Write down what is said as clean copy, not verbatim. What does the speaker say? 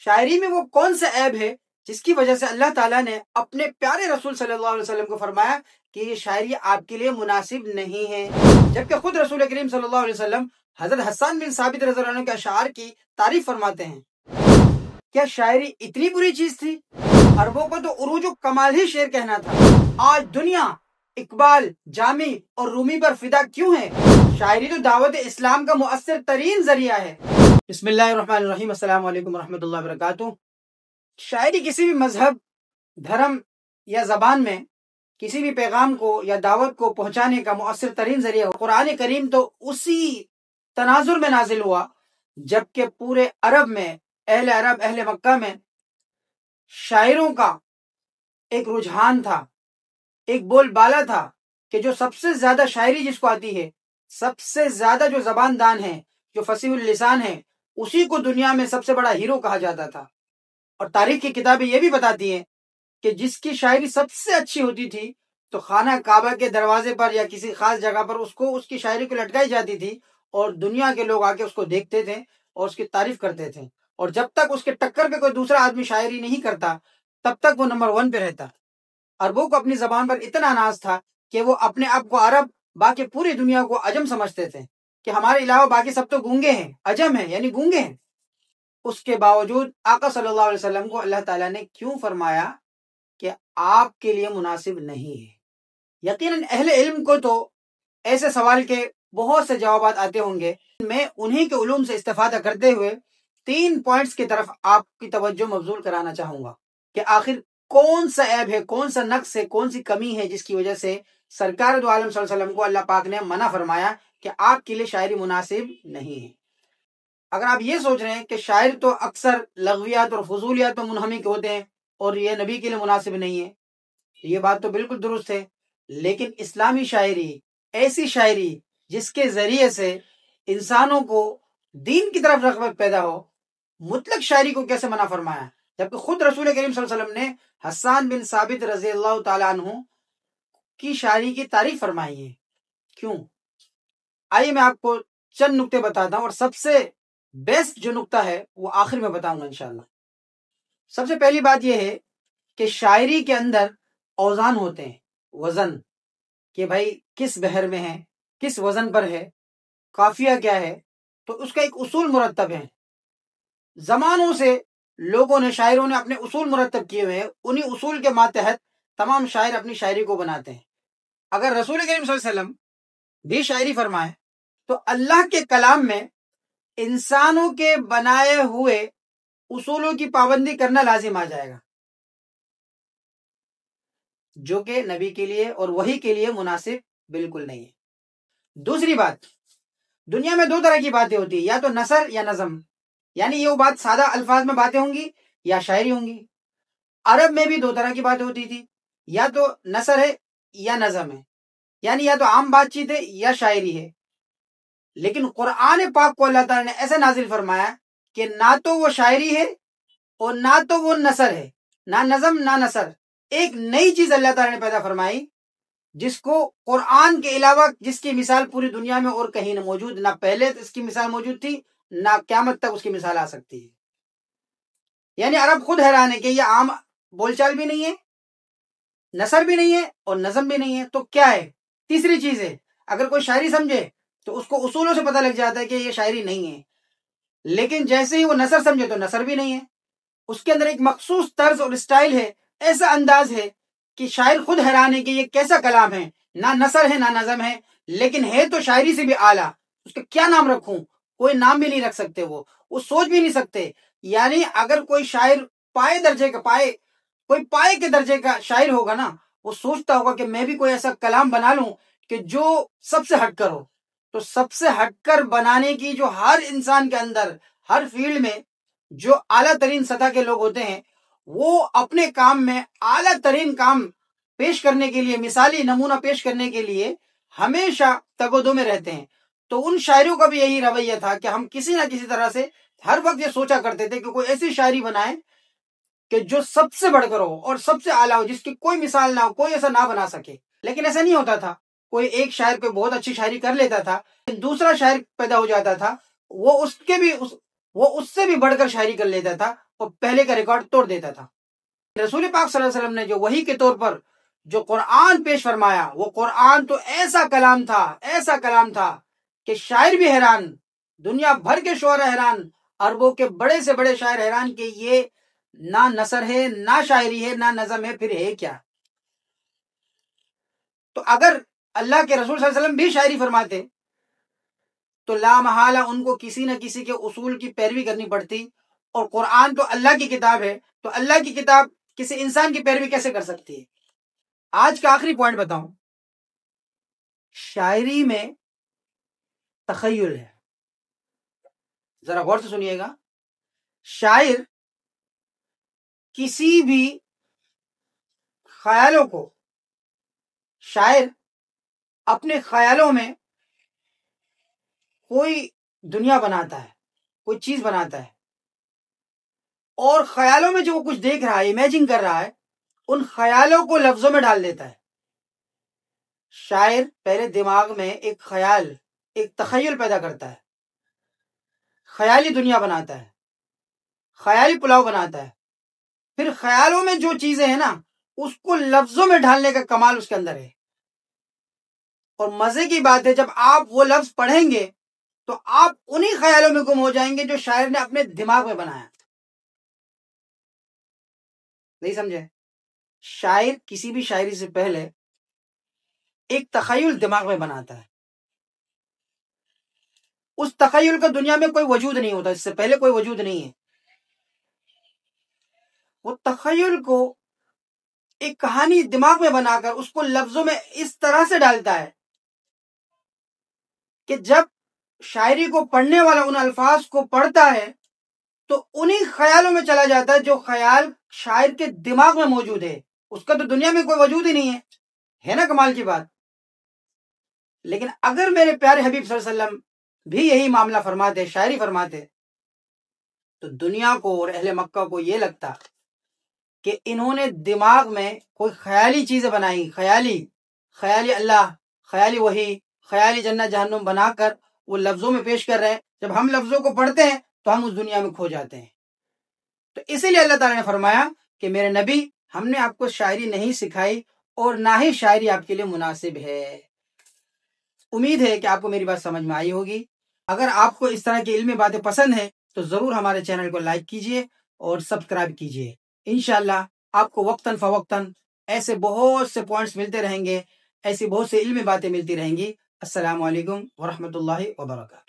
شاعری میں وہ کون سا عیب ہے جس کی وجہ سے اللہ تعالیٰ نے اپنے پیارے رسول صلی اللہ علیہ وسلم کو فرمایا کہ یہ شاعری آپ کے لیے مناسب نہیں ہے، جبکہ خود رسول کریم صلی اللہ علیہ وسلم حضرت حسان بن ثابت رضی اللہ عنہ کے اشعار کی تعریف فرماتے ہیں۔ کیا شاعری اتنی بری چیز تھی؟ عربوں کو تو عروج و کمال ہی شعر کہنا تھا۔ آج دنیا اقبال، جامی اور رومی پر فدا کیوں ہے؟ شاعری تو دعوت اسلام کا مؤثر ترین ذریعہ ہے۔ بسم اللہ الرحمن الرحیم، السلام علیکم ورحمۃ اللہ وبرکاتہ۔ شاعری کسی بھی مذہب، دھرم یا زبان میں کسی بھی پیغام کو یا دعوت کو پہنچانے کا مؤثر ترین ذریعہ ہو۔ قرآن کریم تو اسی تناظر میں نازل ہوا جبکہ پورے عرب میں، اہل مکہ میں شاعروں کا ایک رجحان تھا، ایک بول بالا تھا کہ جو سب سے زیادہ شاعری جس کو آتی ہے، سب سے زیادہ جو زبان دان ہے، جو فصیح اللسان ہے، اسی کو دنیا میں سب سے بڑا ہیرو کہا جاتا تھا۔ اور تاریخ کی کتابیں یہ بھی بتاتی ہیں کہ جس کی شاعری سب سے اچھی ہوتی تھی تو خانہ کعبہ کے دروازے پر یا کسی خاص جگہ پر اس کی شاعری کو لٹکائی جاتی تھی اور دنیا کے لوگ آ کے اس کو دیکھتے تھے اور اس کی تعریف کرتے تھے، اور جب تک اس کے ٹکر پہ کوئی دوسرا آدمی شاعری نہیں کرتا تب تک وہ نمبر 1 پہ رہتا۔ عربوں کو اپنی زبان پر اتنا ناز تھا کہ وہ اپنے آپ کو عرب، باقی پوری دنیا کو عجم سمجھتے تھے کہ ہمارے علاوہ باقی سب تو گونگے ہیں، عجم ہیں یعنی گونگے ہیں۔ اس کے باوجود آقا صلی اللہ علیہ وسلم کو اللہ تعالیٰ نے کیوں فرمایا کہ آپ کے لیے مناسب نہیں ہے؟ یقیناً اہل علم کو تو ایسے سوال کے بہت سے جوابات آتے ہوں گے۔ میں انہی کے علوم سے استفادہ کرتے ہوئے 3 پوائنٹس کی طرف آپ کی توجہ مبذول کرانا چاہوں گا کہ آخر کون سا عیب ہے، کون سا نقص ہے، کون سی کمی ہے جس کی وجہ سے سرکار دو عالم صلی اللہ علیہ وسلم کو اللہ پاک نے منع فرمایا کہ آپ کے لیے شاعری مناسب نہیں ہے۔ اگر آپ یہ سوچ رہے ہیں کہ شاعر تو اکثر لغویات اور فضولیات میں منہمک ہوتے ہیں اور یہ نبی کے لیے مناسب نہیں ہے، یہ بات تو بالکل درست ہے، لیکن اسلامی شاعری، ایسی شاعری جس کے ذریعے سے انسانوں کو دین کی طرف رغبت پیدا ہو، مطلق شاعری کو کیسے منع فرمایا؟ جبکہ خود رسول کریم صلی اللہ علیہ وسلم نے حسان بن ثابت رضی اللہ تعالیٰ عنہ کی شاعری کی تعریف فرمائی ہے۔ کیوں؟ آئیے میں آپ کو چند نکتے بتاتا ہوں، اور سب سے بیسٹ جو نکتہ ہے وہ آخر میں بتاؤں گا انشاءاللہ۔ سب سے پہلی بات یہ ہے کہ شاعری کے اندر اوزان ہوتے ہیں، وزن، کہ بھائی کس بحر میں ہے، کس وزن پر ہے، قافیہ کیا ہے، تو اس کا ایک اصول مرتب ہے۔ زمانوں سے لوگوں نے، شاعروں نے اپنے اصول مرتب کیے ہوئے ہیں، انہی اصول کے ماتحت تمام شاعر اپنی شاعری کو بناتے ہیں۔ اگر رسول کریم صلی اللہ علیہ وسلم بھی شاعری فرمائے تو اللہ کے کلام میں انسانوں کے بنائے ہوئے اصولوں کی پابندی کرنا لازم آ جائے گا، جو کہ نبی کے لیے اور وحی کے لیے مناسب بالکل نہیں ہے۔ دوسری بات، دنیا میں 2 طرح کی باتیں ہوتی ہیں، یا تو نثر یا نظم، یعنی یہ بات سادہ الفاظ میں باتیں ہوں گی یا شاعری ہوں گی۔ عرب میں بھی 2 طرح کی باتیں ہوتی تھی، یا تو نثر ہے یا نظم ہے، یعنی یا تو عام بات چیت ہے یا شاعری ہے۔ لیکن قرآن پاک کو اللہ تعالیٰ نے ایسے نازل فرمایا کہ نہ تو وہ شاعری ہے اور نہ تو وہ نثر ہے، نہ نظم نہ نثر، ایک نئی چیز اللہ تعالیٰ نے پیدا فرمائی جس کو قرآن کے علاوہ، جس کی مثال پوری دنیا میں اور کہیں نہ موجود، نہ پہلے اس کی مثال موجود تھی، نہ قیامت تک اس کی مثال آ سکتی ہے۔ یعنی عرب خود حیران ہے کہ یہ عام بول چال بھی نہیں ہے، نثر بھی نہیں ہے اور نظم بھی نہیں ہے، تو کیا ہے؟ تیسری چیز ہے۔ اگر کوئی شاعری سمجھے تو اس کو اصولوں سے پتہ لگ جاتا ہے کہ یہ شاعری نہیں ہے، لیکن جیسے ہی وہ نثر سمجھے تو نثر بھی نہیں ہے۔ اس کے اندر ایک مخصوص طرز اور اسٹائل ہے، ایسا انداز ہے کہ شاعر خود حیران ہے کہ یہ کیسا کلام ہے، نہ نثر ہے نہ نظم ہے، لیکن ہے تو شاعری سے بھی اعلیٰ۔ اس کا کیا نام رکھوں؟ کوئی نام بھی نہیں رکھ سکتے، وہ سوچ بھی نہیں سکتے۔ یعنی اگر کوئی شاعر کوئی پائے کے درجے کا شاعر ہوگا نا، وہ سوچتا ہوگا کہ میں بھی کوئی ایسا کلام بنا لوں کہ جو سب سے ہٹ کر ہو۔ تو سب سے ہٹ کر بنانے کی جو ہر انسان کے اندر، ہر فیلڈ میں جو اعلیٰ ترین سطح کے لوگ ہوتے ہیں، وہ اپنے کام میں اعلیٰ ترین کام پیش کرنے کے لیے، مثالی نمونہ پیش کرنے کے لیے ہمیشہ تگودو میں رہتے ہیں۔ تو ان شاعروں کا بھی یہی رویہ تھا کہ ہم کسی نہ کسی طرح سے ہر وقت یہ سوچا کرتے تھے کہ کوئی ایسی شاعری بنائیں کہ جو سب سے بڑھ کر ہو اور سب سے اعلیٰ ہو، جس کی کوئی مثال نہ ہو، کوئی ایسا نہ بنا سکے۔ لیکن ایسا نہیں ہوتا تھا، کوئی ایک شاعر کوئی بہت اچھی شاعری کر لیتا تھا، دوسرا شاعر پیدا ہو جاتا تھا، وہ اس سے بھی بڑھ کر شاعری کر لیتا تھا، اور پہلے کا ریکارڈ توڑ دیتا تھا۔ رسول پاک صلی اللہ علیہ وسلم نے جو وحی کے طور پر جو قرآن پیش فرمایا، وہ قرآن تو ایسا کلام تھا کہ شاعر بھی حیران، دنیا بھر کے شعراء حیران، عربوں کے بڑے سے بڑے شاعر حیران کہ یہ نہ نثر ہے، نہ شاعری ہے، نہ نظم ہے، پھر ہے کیا؟ تو اگر اللہ کے رسول صلی اللہ علیہ وسلم بھی شاعری فرماتے تو لا محالہ ان کو کسی نہ کسی کے اصول کی پیروی کرنی پڑتی، اور قرآن تو اللہ کی کتاب ہے، تو اللہ کی کتاب کسی انسان کی پیروی کیسے کر سکتی ہے؟ آج کا آخری پوائنٹ بتاؤں، شاعری میں تخیل ہے، ذرا غور سے سنیے گا۔ شاعر کسی بھی خیالوں کو، شاعر اپنے خیالوں میں کوئی دنیا بناتا ہے، کوئی چیز بناتا ہے، اور خیالوں میں جو وہ کچھ دیکھ رہا ہے، امیجن کر رہا ہے، ان خیالوں کو لفظوں میں ڈال دیتا ہے۔ شاعر پہلے دماغ میں ایک خیال، ایک تخیل پیدا کرتا ہے، خیالی دنیا بناتا ہے، خیالی پلاؤ بناتا ہے، پھر خیالوں میں جو چیزیں ہیں نا اس کو لفظوں میں ڈھالنے کا کمال اس کے اندر ہے۔ اور مزے کی بات ہے، جب آپ وہ لفظ پڑھیں گے تو آپ انہی خیالوں میں گم ہو جائیں گے جو شاعر نے اپنے دماغ میں بنایا۔ نہیں سمجھے؟ شاعر کسی بھی شاعری سے پہلے ایک تخیل دماغ میں بناتا ہے، اس تخیل کا دنیا میں کوئی وجود نہیں ہوتا، اس سے پہلے کوئی وجود نہیں ہے۔ وہ تخیل کو ایک کہانی دماغ میں بنا کر اس کو لفظوں میں اس طرح سے ڈالتا ہے کہ جب شاعری کو پڑھنے والا ان الفاظ کو پڑھتا ہے تو انہی خیالوں میں چلا جاتا ہے جو خیال شاعر کے دماغ میں موجود ہے، اس کا تو دنیا میں کوئی وجود ہی نہیں ہے نا؟ کمال کی بات۔ لیکن اگر میرے پیارے حبیب صلی اللہ علیہ وسلم بھی یہی معاملہ فرماتے، شاعری فرماتے، تو دنیا کو اور اہل مکہ کو یہ لگتا کہ انہوں نے دماغ میں کوئی خیالی چیزیں بنائی، خیالی اللہ، خیالی وحی، خیالی جنت جہنم بنا کر وہ لفظوں میں پیش کر رہے ہیں۔ جب ہم لفظوں کو پڑھتے ہیں تو ہم اس دنیا میں کھو جاتے ہیں۔ تو اسی لیے اللہ تعالیٰ نے فرمایا کہ میرے نبی، ہم نے آپ کو شاعری نہیں سکھائی اور نہ ہی شاعری آپ کے لیے مناسب ہے۔ امید ہے کہ آپ کو میری بات سمجھ میں آئی ہوگی۔ اگر آپ کو اس طرح کی علمی باتیں پسند ہیں تو ضرور ہمارے چینل کو لائک کیجئے اور سبسکرائب کیجئے۔ انشاءاللہ آپ کو وقتاً فوقتاً ایسے بہت سے پوائنٹس ملتے رہیں گے، ایسی بہت سے علمی باتیں ملتی رہیں گی۔ السلام علیکم ورحمۃ اللہ وبرکاتہ۔